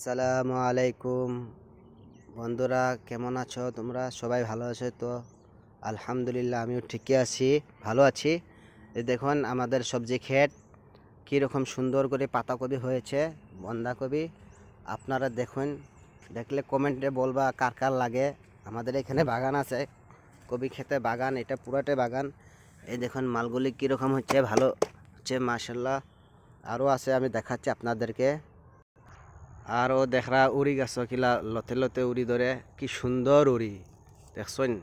আসসালামু আলাইকুম বন্ধুরা, কেমন আছো তোমরা? সবাই ভালো আছো তো? আলহামদুলিল্লাহ, আমিও ঠিকই আছি, ভালো আছি। এই দেখুন আমাদের সবজি ক্ষেত কীরকম সুন্দর করে পাতাকপি হয়েছে, বন্ধাকপি। আপনারা দেখুন, দেখলে কমেন্টে বলবা কার কার লাগে। আমাদের এখানে বাগান আছে, কপি খেতে বাগান, এটা পুরাটাই বাগান। এই দেখুন মালগুলি কীরকম হচ্ছে, ভালো হচ্ছে মাশাল্লাহ। আরও আছে, আমি দেখাচ্ছি আপনাদেরকে। আর ও দেখরা উড়ি গাছ কিলা লতে লতে উড়ি ধরে, কি সুন্দর উড়ি দেখছেন।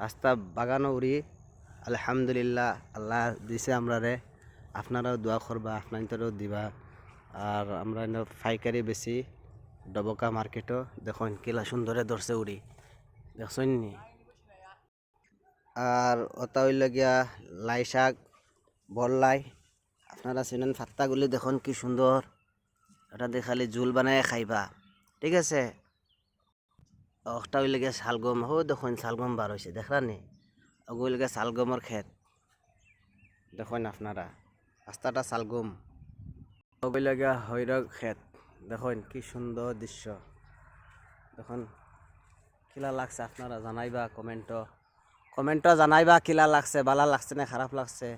রাস্তা বাগানও উড়ি। আলহামদুলিল্লাহ, আল্লাহ দিছে আমরা রে। আপনারাও দোয়া করবা, আপনাদেরও দিবা। আর আমরা পাইকারি বেশি ডবকা মার্কেটও দেখুন কিলা সুন্দরে ধরছে উড়ি দেখছেন নি। আর ওটা হইল গিয়া লাই শাক, বললাই। আপনারা চিনেন ফাত্তাগুলি দেখুন কি সুন্দর। এটা দিয়ে খালি জোল বানায় খাইবা, ঠিক আছে। একটা হইলে গিয়ে শালগম, হো দেখুন শালগম বার হয়েছে দেখরা নি। ওগুলো গিয়ে শালগমের ক্ষেত দেখুন আপনারা, রাস্তাটা শালগম। ওগুলো গিয়া হৈরক ক্ষেত দেখুন কি সুন্দর দৃশ্য। দেখুন কিলা লাগছে আপনারা জানাইবা, কমেন্টও জানাইবা কিলা লাগছে, ভালো লাগছে না খারাপ লাগছে।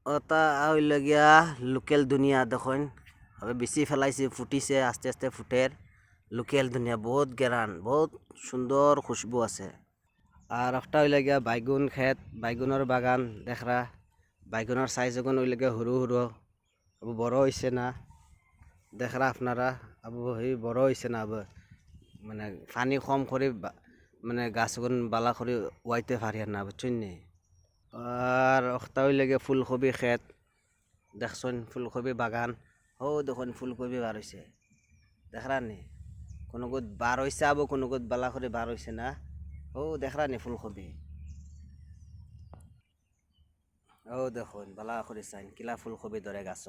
ওটা হইল গিয়া লোকেল দুনিয়া দেখুন, হবে বেশি ফেলাইছে, ফুটিছে, আস্তে আস্তে ফুটের। লোকেল দুনিয়া বহুত গেরান, বহুত সুন্দর খুশবু আছে। আর একটা হইলে গিয়া বাইগুন ক্ষেত, বাইগুনের বাগান দেখরা। বাইগুনের সাইজ এখন হইলে গিয়া সরু সরু, আবু বড় হয়েছে না দেখরা আপনারা। আবু সেই বড় হয়েছে না, আবু মানে পানি কম করে মানে গাছগুন বালা করে ওয়াইতে পারি না, বুঝছেন নি। আর একটা হইলে গিয়া ফুলকপি ক্ষেত দেখছেন, ফুলকপি বাগান। ও দেখুন ফুলকপি বার হয়েছে দেখরা নি। কোনো গুত বার হয়েছে, আবু কোনো গুত বালা করে বার হয়েছে না। ও দেখরা নি ফুলকপি, ও দেখুন বালা করে চাইন কিলা ফুলকপি ধরে গাছ।